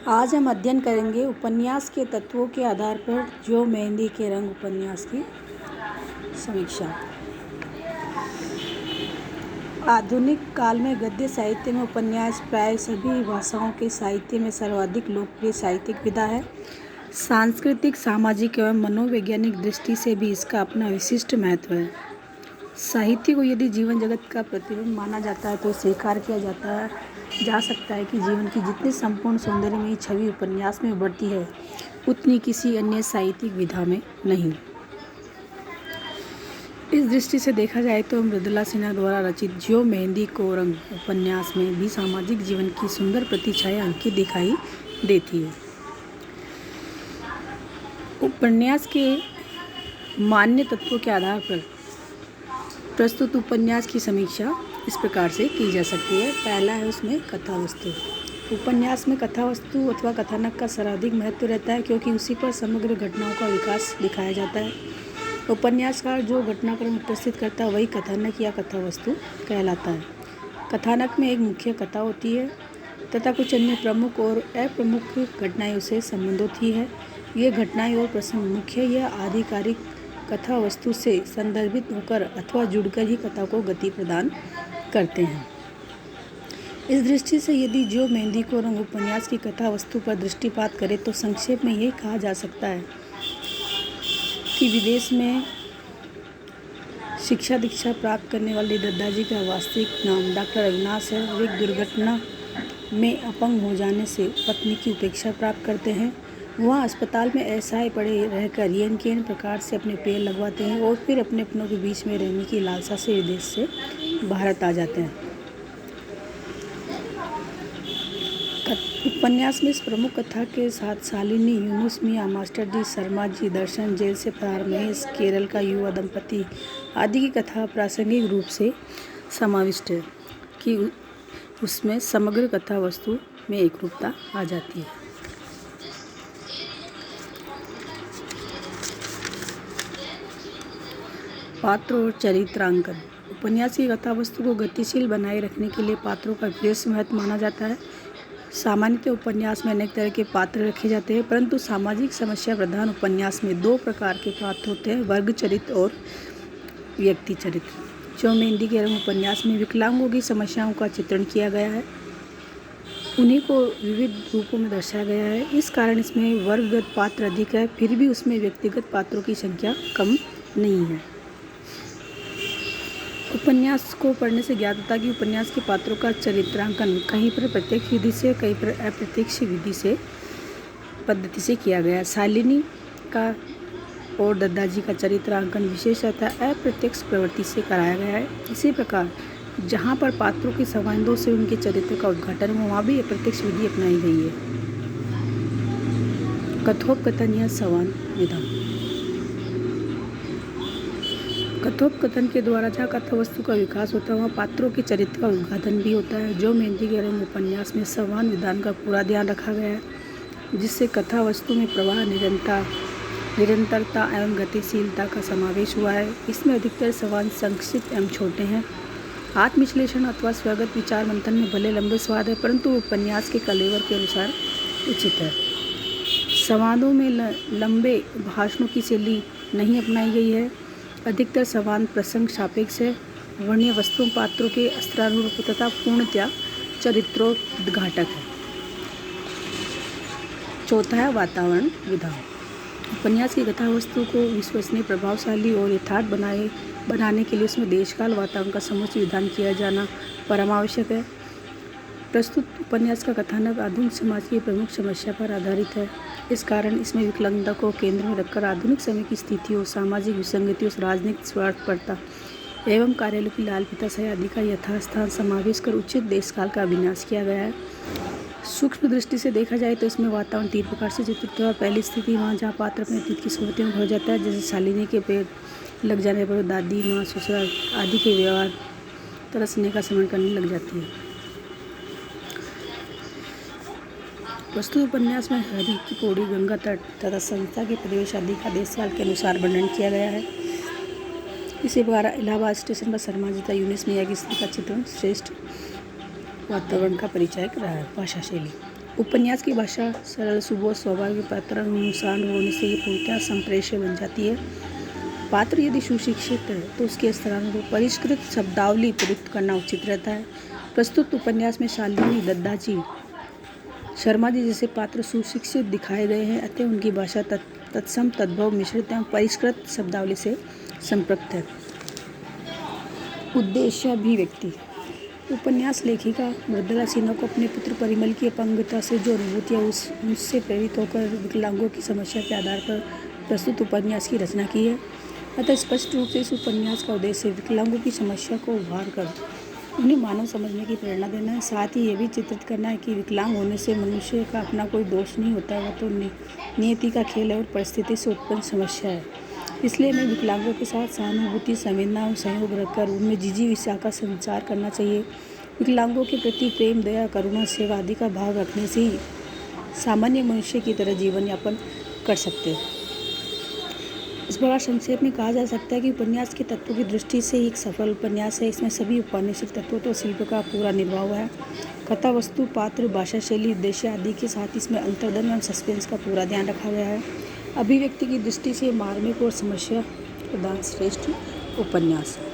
आज हम अध्ययन करेंगे उपन्यास के तत्वों के आधार पर जो मेहंदी के रंग उपन्यास की समीक्षा। आधुनिक काल में गद्य साहित्य में उपन्यास प्राय सभी भाषाओं के साहित्य में सर्वाधिक लोकप्रिय साहित्यिक विधा है। सांस्कृतिक, सामाजिक एवं मनोवैज्ञानिक दृष्टि से भी इसका अपना विशिष्ट महत्व है। साहित्य को यदि जीवन जगत का प्रतिबिंब माना जाता है तो स्वीकार किया जा सकता है कि जीवन की जितनी संपूर्ण सौंदर्यमयी छवि उपन्यास में उभरती है उतनी किसी अन्य साहित्यिक विधा में नहीं। इस दृष्टि से देखा जाए तो मृदुला सिन्हा द्वारा रचित जो मेहंदी को रंग उपन्यास में भी सामाजिक जीवन की सुंदर प्रतिछाया अंकित दिखाई देती है। उपन्यास के मान्य तत्वों के आधार पर प्रस्तुत उपन्यास की समीक्षा इस प्रकार से की जा सकती है। पहला है उसमें कथा वस्तु। उपन्यास में कथा वस्तु अथवा कथानक का सर्वाधिक महत्व रहता है क्योंकि उसी पर समग्र घटनाओं का विकास दिखाया जाता है। उपन्यासकार जो घटनाक्रम उपस्थित करता है वही कथानक या कथा वस्तु कहलाता है। कथानक में एक मुख्य कथा होती है तथा कुछ अन्य प्रमुख और अप्रमुख घटनाएं उसे संबंध होती है। ये घटनाएं और प्रसंग मुख्य या आधिकारिक कथा वस्तु से संदर्भित होकर अथवा जुड़कर ही कथा को गति प्रदान करते हैं। इस दृष्टि से यदि जो मेहंदी को रंग उपन्यास की कथा वस्तु पर दृष्टिपात करें तो संक्षेप में यही कहा जा सकता है कि विदेश में शिक्षा दीक्षा प्राप्त करने वाले दद्दाजी का वास्तविक नाम डॉक्टर अविनाश है। वे एक दुर्घटना में अपंग हो जाने से पत्नी की उपेक्षा प्राप्त करते हैं। वहाँ अस्पताल में असहाय पड़े रहकर ये प्रकार से अपने पैर लगवाते हैं और फिर अपने अपनों के बीच में रहने की लालसा से विदेश से भारत आ जाते हैं। उपन्यास में इस प्रमुख कथा के साथ शालिनी, यूनुस मियाँ, मास्टर जी, शर्मा जी, दर्शन, जेल से फरार महेश, केरल का युवा दंपति आदि की कथा प्रासंगिक रूप से समाविष्ट है कि उसमें समग्र कथा वस्तु में एकरूपता आ जाती है। पात्र और चरित्रांकन। उपन्यास की कथा वस्तु को गतिशील बनाए रखने के लिए पात्रों का विशेष महत्व माना जाता है। सामान्यतः उपन्यास में अनेक तरह के पात्र रखे जाते हैं, परंतु सामाजिक समस्या प्रधान उपन्यास में दो प्रकार के पात्र होते हैं, वर्ग चरित्र और व्यक्ति चरित्र। जो मेहंदी के रंग उपन्यास में विकलांगों की समस्याओं का चित्रण किया गया है, उन्हीं को विविध रूपों में दर्शाया गया है। इस कारण इसमें वर्गगत पात्र अधिक है, फिर भी उसमें व्यक्तिगत पात्रों की संख्या कम नहीं है। उपन्यास को पढ़ने से ज्ञात होता है कि उपन्यास के पात्रों का चरित्रांकन कहीं पर प्रत्यक्ष विधि से, कहीं पर अप्रत्यक्ष विधि से पद्धति से किया गया है। शालिनी का और दद्दाजी का चरित्रांकन विशेषतः अप्रत्यक्ष प्रवृत्ति से कराया गया है। इसी प्रकार जहाँ पर पात्रों के संबंधों से उनके चरित्र का उद्घाटन हो वहाँ भी अप्रत्यक्ष विधि अपनाई गई है। कथोपकथन या संवाद विधा। कथोपकथन के द्वारा जहाँ कथा वस्तु का विकास होता है वहाँ पात्रों के चरित्र का उद्घाटन भी होता है। जो मेहंदी के रंग उपन्यास में संवाद विधान का पूरा ध्यान रखा गया है, जिससे कथा वस्तु में प्रवाह, निरंतरता एवं गतिशीलता का समावेश हुआ है। इसमें अधिकतर संवाद संक्षिप्त एवं छोटे हैं। आत्मविश्लेषण अथवा स्वगत विचार मंथन में भले लंबे संवाद है, परंतु उपन्यास के कलेवर के अनुसार उचित है। संवादों में लंबे भाषणों की शैली नहीं अपनाई गई है। अधिकतर संवाद प्रसंग सापेक्ष है। वर्णीय वस्तुओं पात्रों के अस्त्रानुरूप तथा पूर्णतया चरित्रोद्घाटक है। चौथा है वातावरण विधा। उपन्यास की कथा वस्तु को विश्वसनीय, प्रभावशाली और यथार्थ बनाने के लिए उसमें देशकाल वातावरण का समुचित विधान किया जाना परमावश्यक है। प्रस्तुत उपन्यास का कथानक आधुनिक समाज की प्रमुख समस्या पर आधारित है। इस कारण इसमें विकलांगता को केंद्र में रखकर आधुनिक समय की स्थितियों, सामाजिक विसंगतियों, राजनीतिक स्वार्थपरता एवं कार्यालय की लाल पिताशाही आदि का यथास्थान समावेश कर उचित देशकाल का विन्यास किया गया है। सूक्ष्म दृष्टि से देखा जाए तो इसमें वातावरण तीन प्रकार से चित्रित हुआ है। पहली स्थिति वहाँ जहाँ पात्र अपने अतीत की स्मृतियों में खो जाता है, जैसे शालिनी के पैर लग जाने पर दादी, माँ, ससुराल आदि के व्यवहार तरसने का स्मरण करने लग जाती है। प्रस्तुत उपन्यास में हरी की पौड़ी, गंगा तट तथा संस्था के परिवेश आदि का देशकाल के अनुसार वर्णन किया गया है। इसी प्रकार इलाहाबाद स्टेशन पर शर्मा जी का यूनुस मियाँ की स्त्री का चित्रण श्रेष्ठ वातावरण का परिचायक रहा है। भाषा शैली। उपन्यास की भाषा सरल, सुबोध, स्वाभाविक, पात्र अनुसार होने से ये पूर्णतः संप्रेष्य बन जाती है। पात्र यदि सुशिक्षित है तो उसके स्थानानुरूप परिष्कृत शब्दावली प्रयुक्त करना उचित रहता है। प्रस्तुत उपन्यास में शालिनी, दद्दा जी, शर्मा जी जैसे पात्र सुशिक्षित दिखाए गए हैं, अतः उनकी भाषा तत्सम, तद्भव, मिश्रित एवं परिष्कृत शब्दावली से संपृक्त है। उद्देश्य अभिव्यक्ति। उपन्यास लेखिका मृदुला सिन्हा को अपने पुत्र परिमल की अपंगता से जो अनुभूतियाँ उससे प्रेरित होकर विकलांगों की समस्या के आधार पर प्रस्तुत उपन्यास की रचना की है। अतः स्पष्ट रूप से इस उपन्यास का उद्देश्य विकलांगों की समस्या को उभार कर उन्हें मानव समझने की प्रेरणा देना है। साथ ही ये भी चित्रित करना है कि विकलांग होने से मनुष्य का अपना कोई दोष नहीं होता है, वह तो नियति का खेल है और परिस्थिति से उत्पन्न समस्या है। इसलिए हमें विकलांगों के साथ सहानुभूति, संवेदना और सहयोग रखकर उनमें जिजीविषा का संचार करना चाहिए। विकलांगों के प्रति प्रेम, दया, करुणा, सेवा आदि का भाव रखने से ही सामान्य मनुष्य की तरह जीवन यापन कर सकते हैं। इस प्रकार संक्षेप में कहा जा सकता है कि उपन्यास के तत्वों की दृष्टि से एक सफल उपन्यास है। इसमें सभी औपन्यासिक तत्वों तो शिल्प का पूरा निर्वाह हुआ है। कथा वस्तु, पात्र, भाषा शैली, उद्देश्य आदि के साथ इसमें अंतर्दन एवं सस्पेंस का पूरा ध्यान रखा गया है। अभिव्यक्ति की दृष्टि से मार्मिक और समस्या प्रधान श्रेष्ठ उपन्यास है।